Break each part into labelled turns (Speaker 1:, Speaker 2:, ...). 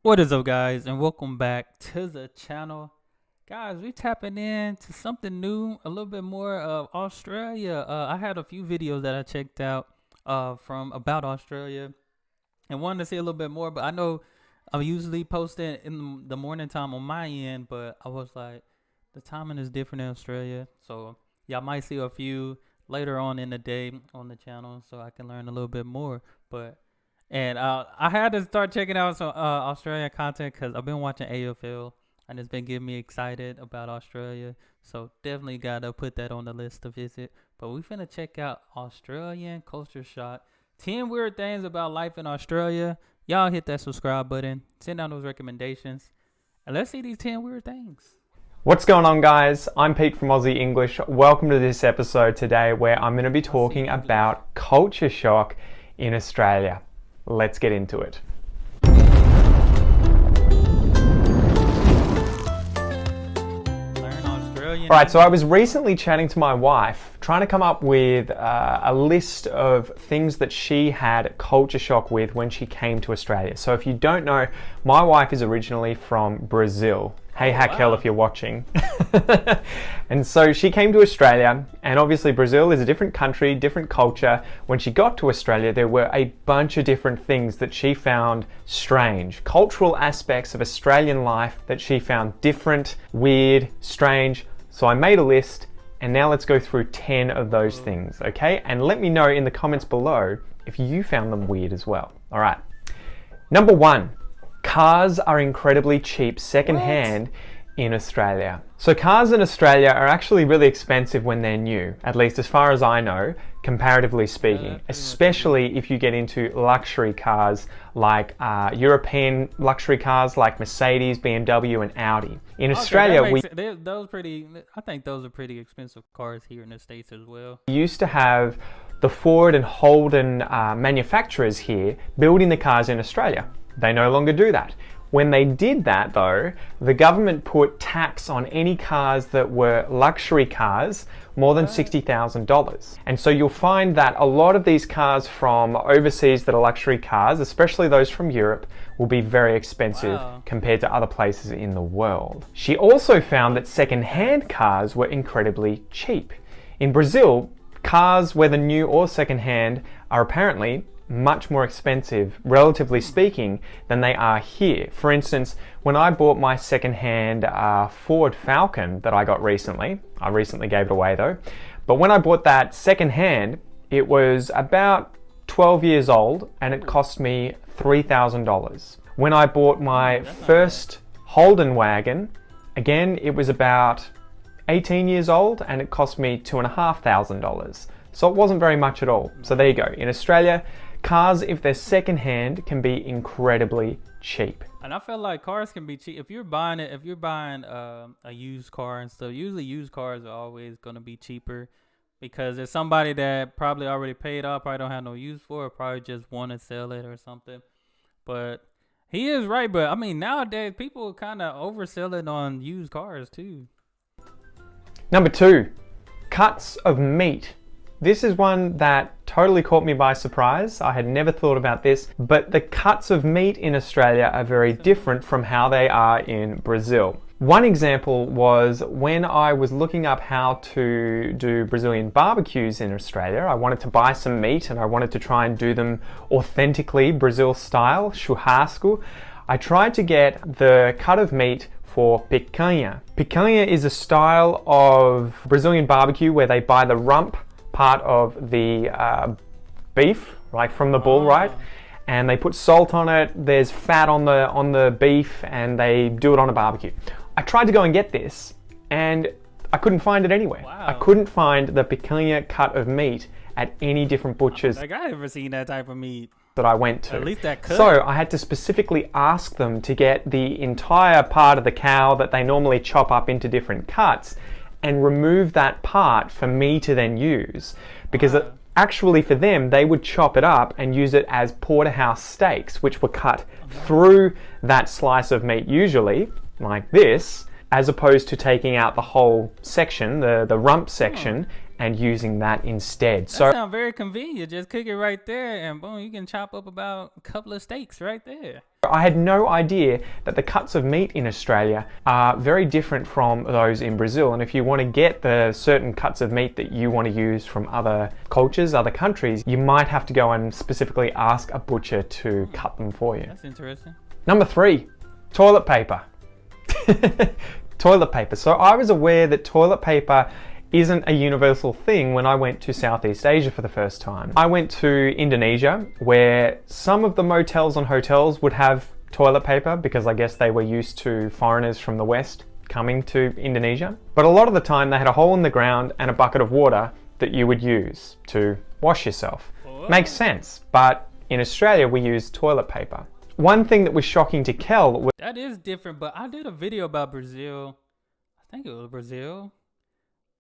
Speaker 1: What is up, guys, and welcome back to the channel. Guys, we tapping in to something new, a little bit more of Australia. I had a few videos that I checked out from about Australia and wanted to see a little bit more, but I know I'm usually posting in the morning time on my end, but I was like, the timing is different in Australia, so y'all might see a few later on in the day on the channel so I can learn a little bit more. But I had to start checking out some Australian content because I've been watching AFL and it's been getting me excited about Australia. So definitely got to put that on the list to visit. But we finna check out Australian culture shock. 10 weird things about life in Australia. Y'all hit that subscribe button. Send down those recommendations. And let's see these 10 weird things.
Speaker 2: What's going on, guys? I'm Pete from Aussie English. Welcome to this episode today where I'm going to be talking about culture shock in Australia. Let's get into it.
Speaker 1: Learn Australian.
Speaker 2: All right, so I was recently chatting to my wife, trying to come up with a list of things that she had culture shock with when she came to Australia. So if you don't know, my wife is originally from Brazil. Hey, Hakel, if you're watching. And so she came to Australia, and obviously Brazil is a different country, different culture. When she got to Australia, there were a bunch of different things that she found strange. Cultural aspects of Australian life that she found different, weird, strange. So I made a list, and now let's go through 10 of those things, okay? And let me know in the comments below if you found them weird as well. All right. Number 1. Cars are incredibly cheap secondhand in Australia. So cars in Australia are actually really expensive when they're new, at least as far as I know, comparatively speaking, especially if you get into luxury cars like European luxury cars like Mercedes, BMW and Audi. In Australia,
Speaker 1: I think those are pretty expensive cars here in the States as well.
Speaker 2: We used to have the Ford and Holden manufacturers here building the cars in Australia. They no longer do that. When they did that though, the government put tax on any cars that were luxury cars more than $60,000. And so you'll find that a lot of these cars from overseas that are luxury cars, especially those from Europe, will be very expensive compared to other places in the world. She also found that second-hand cars were incredibly cheap. In Brazil, cars, whether new or second-hand, are apparently much more expensive, relatively speaking, than they are here. For instance, when I bought my second-hand Ford Falcon that I got recently, I recently gave it away though, but when I bought that second-hand, it was about 12 years old and it cost me $3,000. When I bought my first Holden wagon, again, it was about 18 years old and it cost me $2,500. So it wasn't very much at all. So there you go. In Australia, cars, if they're secondhand, can be incredibly cheap.
Speaker 1: And I feel like cars can be cheap if you're buying a used car and stuff. Usually used cars are always going to be cheaper because there's somebody that probably already paid off, probably don't have no use for it, probably just want to sell it or something. But he is right. But I mean, nowadays people kind of overselling on used cars too.
Speaker 2: Number 2, cuts of meat. This is one that totally caught me by surprise. I had never thought about this, but the cuts of meat in Australia are very different from how they are in Brazil. One example was when I was looking up how to do Brazilian barbecues in Australia. I wanted to buy some meat and I wanted to try and do them authentically Brazil style, churrasco. I tried to get the cut of meat for picanha. Picanha is a style of Brazilian barbecue where they buy the rump part of the beef, like from the bull, right? And they put salt on it, there's fat on the beef, and they do it on a barbecue. I tried to go and get this, and I couldn't find it anywhere. I couldn't find the picanha cut of meat at any different butchers.
Speaker 1: Like, I never seen that type of meat
Speaker 2: that I went to.
Speaker 1: At least that cut.
Speaker 2: So I had to specifically ask them to get the entire part of the cow that they normally chop up into different cuts and remove that part for me to then use, because actually for them, they would chop it up and use it as porterhouse steaks, which were cut through that slice of meat, usually like this, as opposed to taking out the whole section, the rump section, and using that instead.
Speaker 1: That sounds very convenient. Just cook it right there and boom, you can chop up about a couple of steaks right there.
Speaker 2: I had no idea that the cuts of meat in Australia are very different from those in Brazil. And if you want to get the certain cuts of meat that you want to use from other cultures, other countries, you might have to go and specifically ask a butcher to cut them for you.
Speaker 1: That's interesting.
Speaker 2: Number 3, toilet paper. Toilet paper. So I was aware that toilet paper isn't a universal thing when I went to Southeast Asia for the first time. I went to Indonesia, where some of the motels and hotels would have toilet paper because I guess they were used to foreigners from the West coming to Indonesia. But a lot of the time they had a hole in the ground and a bucket of water that you would use to wash yourself.
Speaker 1: Whoa.
Speaker 2: Makes sense, but in Australia we use toilet paper. One thing that was shocking to Kel was...
Speaker 1: That is different, but I did a video about Brazil. I think it was Brazil.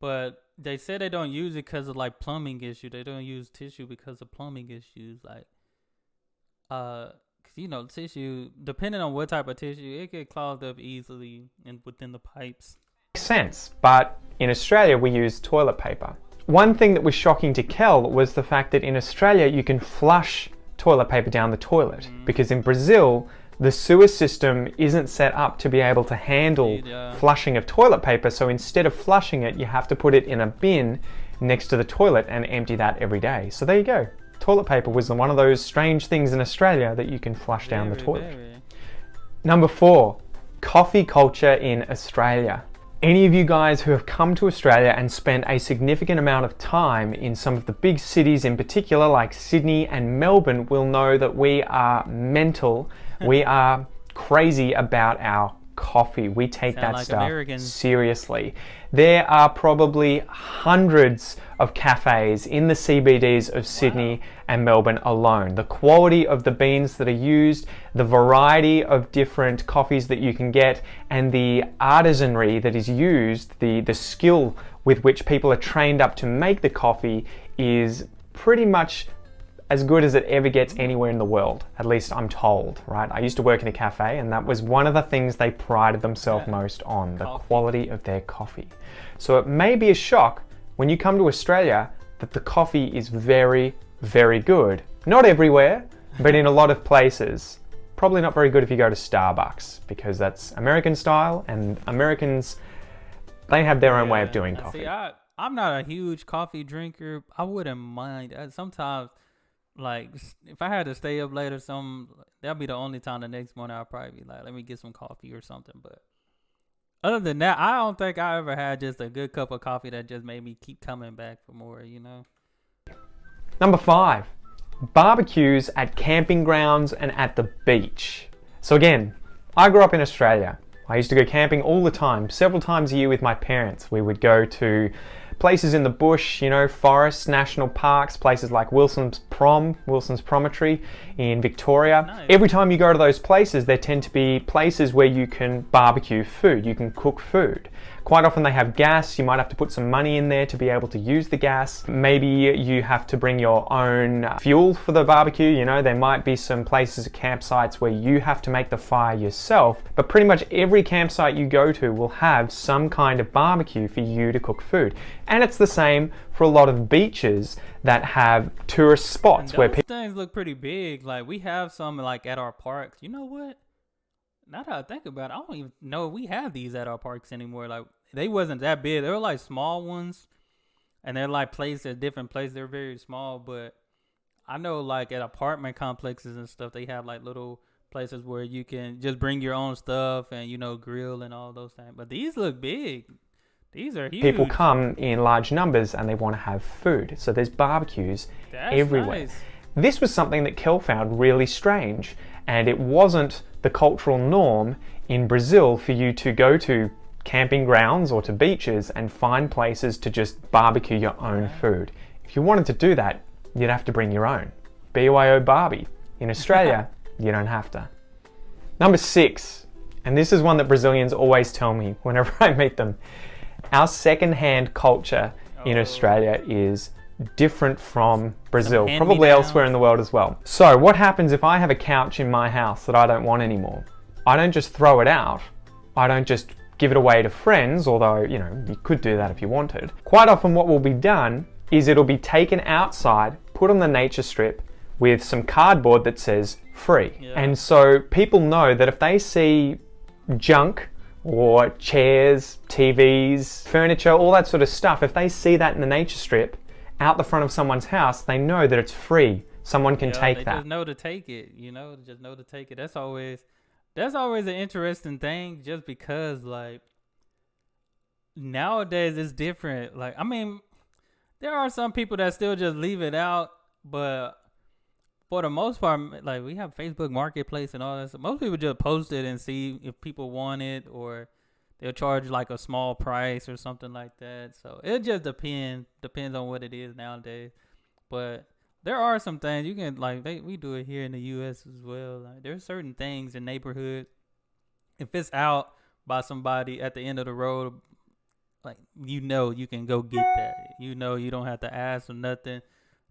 Speaker 1: But they said they don't use it because of like plumbing issue. They don't use tissue because of plumbing issues. Like, cause you know, tissue, depending on what type of tissue, it get clogged up easily and within the pipes.
Speaker 2: Makes sense, but in Australia we use toilet paper. One thing that was shocking to Kel was the fact that in Australia you can flush toilet paper down the toilet, because in Brazil the sewer system isn't set up to be able to handle flushing of toilet paper, so instead of flushing it, you have to put it in a bin next to the toilet and empty that every day. So there you go. Toilet paper was one of those strange things in Australia that you can flush down the toilet. Number 4, coffee culture in Australia. Any of you guys who have come to Australia and spent a significant amount of time in some of the big cities in particular, like Sydney and Melbourne, will know that we are mental. We are crazy about our coffee. We take that
Speaker 1: like
Speaker 2: stuff
Speaker 1: Americans.
Speaker 2: Seriously. There are probably hundreds of cafes in the CBDs of Sydney and Melbourne alone. The quality of the beans that are used, the variety of different coffees that you can get, and the artisanry that is used, the skill with which people are trained up to make the coffee is pretty much as good as it ever gets anywhere in the world. At least I'm told, right? I used to work in a cafe and that was one of the things they prided themselves most on, the quality of their coffee. So it may be a shock when you come to Australia that the coffee is very, very good. Not everywhere, but in a lot of places. Probably not very good if you go to Starbucks, because that's American style and Americans, they have their own way of doing coffee.
Speaker 1: See, I'm not a huge coffee drinker. I wouldn't mind. Sometimes, like, if I had to stay up late or something, that'll be the only time the next morning I'll probably be like, let me get some coffee or something. But other than that, I don't think I ever had just a good cup of coffee that just made me keep coming back for more, you know?
Speaker 2: Number 5, barbecues at camping grounds and at the beach. So again, I grew up in Australia. I used to go camping all the time, several times a year with my parents. We would go to places in the bush, you know, forests, national parks, places like Wilson's Promontory in Victoria.
Speaker 1: Nice.
Speaker 2: Every time you go to those places, there tend to be places where you can barbecue food, you can cook food. Quite often they have gas. You might have to put some money in there to be able to use the gas. Maybe you have to bring your own fuel for the barbecue. You know, there might be some places, campsites, where you have to make the fire yourself. But pretty much every campsite you go to will have some kind of barbecue for you to cook food. And it's the same for a lot of beaches that have tourist spots where people...
Speaker 1: things look pretty big. Like, we have some like at our parks. You know what? Now that I think about it, I don't even know if we have these at our parks anymore. Like, they wasn't that big. They were like small ones, and they're like placed at different places. They're very small, but I know like at apartment complexes and stuff, they have like little places where you can just bring your own stuff and, you know, grill and all those things. But these look big. These are huge.
Speaker 2: People come in large numbers and they want to have food. So there's barbecues everywhere.
Speaker 1: Nice.
Speaker 2: This was something that Kel found really strange, and it wasn't the cultural norm in Brazil for you to go to camping grounds or to beaches and find places to just barbecue your own food. If you wanted to do that, you'd have to bring your own. BYO Barbie. In Australia, you don't have to. Number 6, and this is one that Brazilians always tell me whenever I meet them. Our second-hand culture in Australia is different from Brazil, probably elsewhere in the world as well. So what happens if I have a couch in my house that I don't want anymore? I don't just throw it out. I don't just give it away to friends, although, you know, you could do that if you wanted. Quite often what will be done is it'll be taken outside, put on the nature strip with some cardboard that says free.
Speaker 1: Yeah.
Speaker 2: And so people know that if they see junk or chairs, TVs, furniture, all that sort of stuff, if they see that in the nature strip out the front of someone's house, they know that it's free. Someone can take that.
Speaker 1: Just know to take it, just know to take it. That's always an interesting thing, just because, like, nowadays it's different. Like, I mean, there are some people that still just leave it out, but for the most part, like, we have Facebook Marketplace and all that. So most people just post it and see if people want it, or they'll charge like a small price or something like that. So it just depends on what it is nowadays. But there are some things you can, like, we do it here in the U.S. as well. Like, there's certain things in neighborhood, if it's out by somebody at the end of the road, like, you can go get that. You don't have to ask or nothing.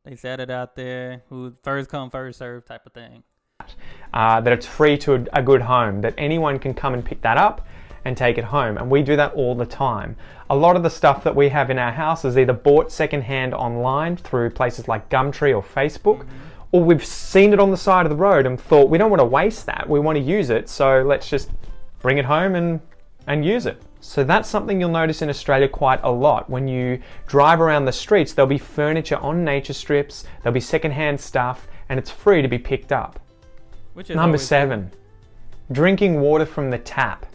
Speaker 1: They set it out there, who first come, first serve type of thing.
Speaker 2: That it's free to a good home, that anyone can come and pick that up and take it home. And we do that all the time. A lot of the stuff that we have in our house is either bought secondhand online through places like Gumtree or Facebook, or we've seen it on the side of the road and thought, we don't want to waste that, we want to use it, so let's just bring it home and use it. So that's something you'll notice in Australia quite a lot. When you drive around the streets, there'll be furniture on nature strips, there'll be secondhand stuff, and it's free to be picked up.
Speaker 1: Which is
Speaker 2: Number 7, drinking water from the tap.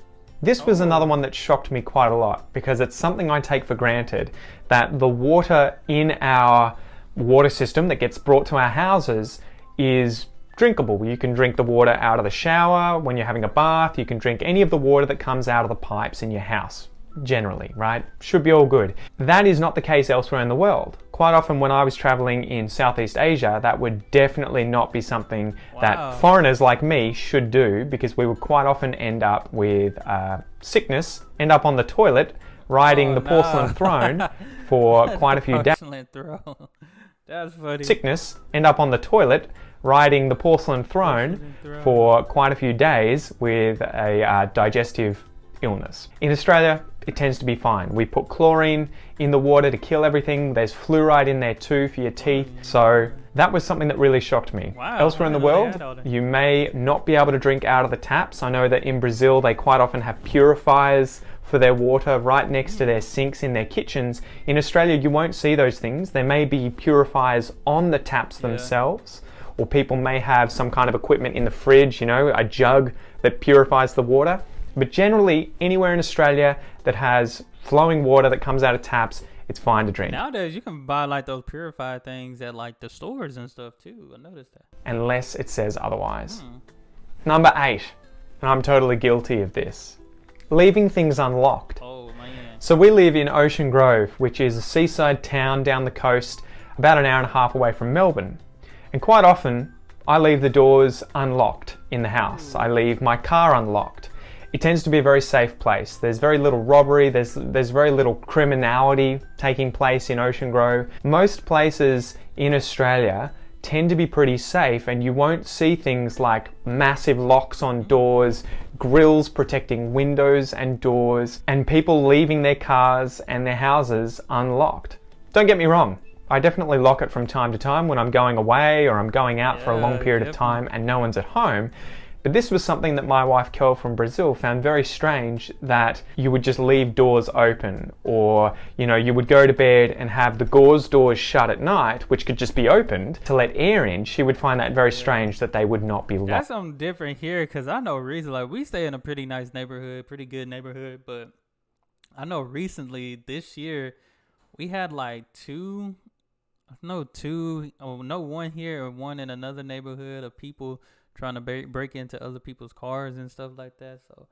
Speaker 2: This was another one that shocked me quite a lot, because it's something I take for granted, that the water in our water system that gets brought to our houses is drinkable. You can drink the water out of the shower, when you're having a bath, you can drink any of the water that comes out of the pipes in your house, generally, right? Should be all good. That is not the case elsewhere in the world. Quite often when I was traveling in Southeast Asia, that would definitely not be something that foreigners like me should do, because we would quite often end up with sickness, end up on the toilet, riding the porcelain throne for quite a few days.
Speaker 1: That's funny.
Speaker 2: Sickness, end up on the toilet, riding the porcelain throne for quite a few days with a digestive illness. In Australia, it tends to be fine. We put chlorine in the water to kill everything. There's fluoride in there too for your teeth. So that was something that really shocked me.
Speaker 1: Wow,
Speaker 2: elsewhere in the world, you may not be able to drink out of the taps. I know that in Brazil, they quite often have purifiers for their water right next to their sinks in their kitchens. In Australia, you won't see those things. There may be purifiers on the taps themselves, or people may have some kind of equipment in the fridge, a jug that purifies the water. But generally, anywhere in Australia that has flowing water that comes out of taps, it's fine to drink.
Speaker 1: Nowadays, you can buy like those purified things at like the stores and stuff too. I noticed that.
Speaker 2: Unless it says otherwise. Number 8, and I'm totally guilty of this, leaving things unlocked.
Speaker 1: Oh man.
Speaker 2: So we live in Ocean Grove, which is a seaside town down the coast, about an hour and a half away from Melbourne. And quite often, I leave the doors unlocked in the house. I leave my car unlocked. It tends to be a very safe place. There's very little robbery, there's very little criminality taking place in Ocean Grove. Most places in Australia tend to be pretty safe, and you won't see things like massive locks on doors, grills protecting windows and doors, and people leaving their cars and their houses unlocked. Don't get me wrong, I definitely lock it from time to time when I'm going away or I'm going out for a long period of time and no one's at home. But this was something that my wife Kel from Brazil found very strange, that you would just leave doors open, or you would go to bed and have the gauze doors shut at night, which could just be opened to let air in. She would find that very strange that they would not be locked.
Speaker 1: That's something different here, because I know recently, like, we stay in a pretty nice neighborhood, pretty good neighborhood, but I know recently this year we had like one here and one in another neighborhood of people trying to break into other people's cars and stuff like that. So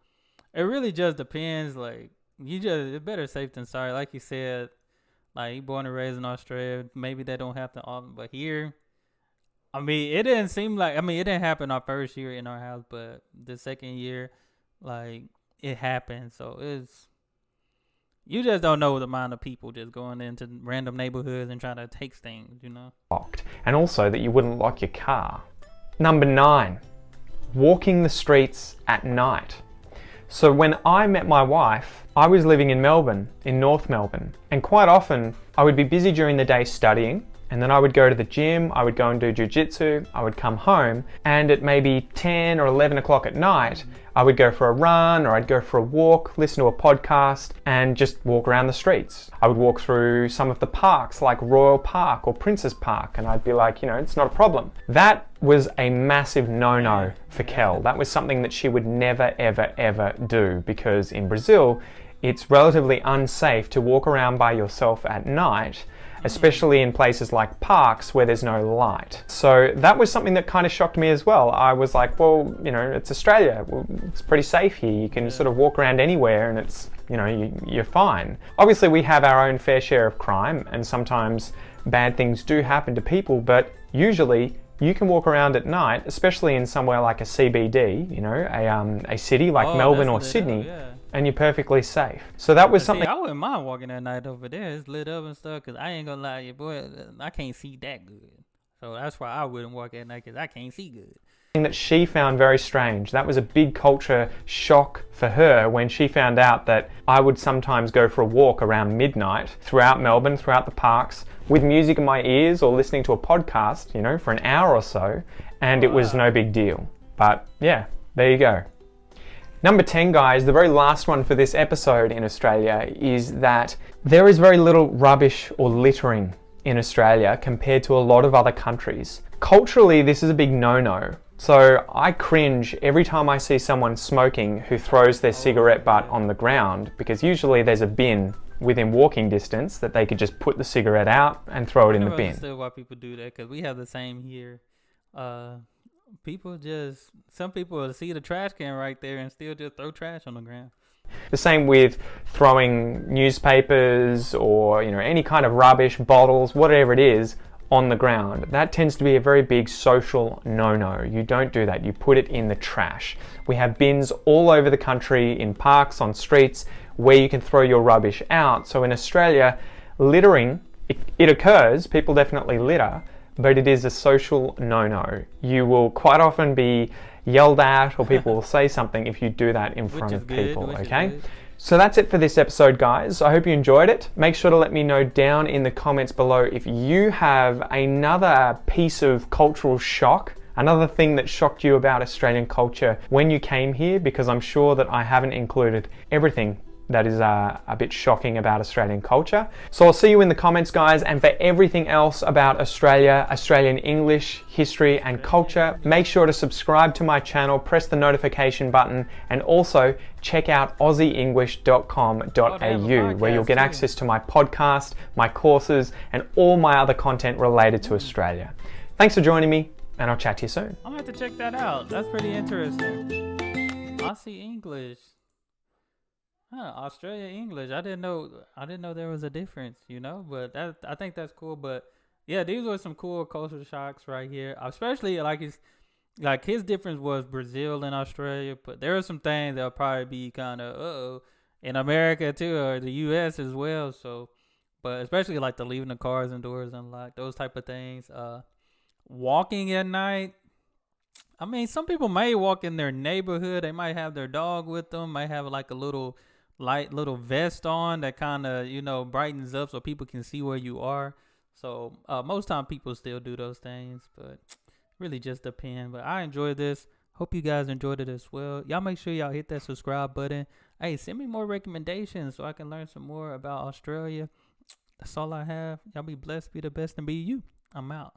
Speaker 1: it really just depends. Like, it's better safe than sorry. Like you said, like, you born and raised in Australia, maybe they don't happen often, but here, I mean, it didn't happen our first year in our house, but the second year, like, it happened. So you just don't know the amount of people just going into random neighborhoods and trying to take things,
Speaker 2: Locked. And also that you wouldn't lock your car. Number 9, walking the streets at night. So when I met my wife, I was living in Melbourne, in North Melbourne, and quite often I would be busy during the day studying, and then I would go to the gym, I would go and do jiu-jitsu, I would come home, and at maybe 10 or 11 o'clock at night, I would go for a run or I'd go for a walk, listen to a podcast, and just walk around the streets. I would walk through some of the parks like Royal Park or Princess Park, and I'd be like, it's not a problem. That was a massive no-no for Kel. That was something that she would never, ever, ever do, because in Brazil, it's relatively unsafe to walk around by yourself at night, especially in places like parks where there's no light. So that was something that kind of shocked me as well. I was like, well, it's Australia. Well, it's pretty safe here. You can sort of walk around anywhere and it's, you're fine. Obviously, we have our own fair share of crime and sometimes bad things do happen to people, but usually you can walk around at night, especially in somewhere like a CBD, a city like Melbourne or Sydney, and you're perfectly safe. So that was something.
Speaker 1: I wouldn't mind walking at night over there. It's lit up and stuff, because I ain't gonna lie to you, boy, I can't see that good. So that's why I wouldn't walk at night, because I can't see good.
Speaker 2: That she found very strange. That was a big culture shock for her when she found out that I would sometimes go for a walk around midnight throughout Melbourne, throughout the parks, with music in my ears or listening to a podcast, for an hour or so, and it was no big deal. But yeah, there you go. Number 10, guys, the very last one for this episode in Australia is that there is very little rubbish or littering in Australia compared to a lot of other countries. Culturally, this is a big no-no. So I cringe every time I see someone smoking who throws their cigarette butt on the ground, because usually there's a bin within walking distance that they could just put the cigarette out and throw it in the bin. I
Speaker 1: understand why people do that, because we have the same here. Some people will see the trash can right there and still just throw trash on the ground.
Speaker 2: The same with throwing newspapers or any kind of rubbish, bottles, whatever it is, on the ground. That tends to be a very big social no-no. You don't do that. You put it in the trash. We have bins all over the country, in parks, on streets, where you can throw your rubbish out. So in Australia, littering, it occurs. People definitely litter, but it is a social no-no. You will quite often be yelled at, or people will say something if you do that in front of people, okay? So that's it for this episode, guys. I hope you enjoyed it. Make sure to let me know down in the comments below if you have another piece of cultural shock, another thing that shocked you about Australian culture when you came here, because I'm sure that I haven't included everything that is a bit shocking about Australian culture. So I'll see you in the comments, guys, and for everything else about Australia, Australian English, history and culture, make sure to subscribe to my channel, press the notification button, and also check out aussieenglish.com.au, where you'll get access to my podcast, my courses, and all my other content related to Australia. Thanks for joining me, and I'll chat to you soon.
Speaker 1: I'm gonna have to check that out. That's pretty interesting. Aussie English. Australia English. I didn't know there was a difference, but I think that's cool. But yeah, these were some cool culture shocks right here. Especially his difference was Brazil and Australia, but there are some things that'll probably be kind of in America too, or the US as well. So, but especially like the leaving the cars and doors unlocked, those type of things. Walking at night. I mean, some people may walk in their neighborhood. They might have their dog with them, might have like a little vest on that kind of, brightens up so people can see where you are. So most time people still do those things, but really just depend. But I enjoyed this. Hope you guys enjoyed it as well. Y'all make sure y'all hit that subscribe button. Hey, send me more recommendations so I can learn some more about Australia. That's all I have. Y'all be blessed, be the best, and be you. I'm out.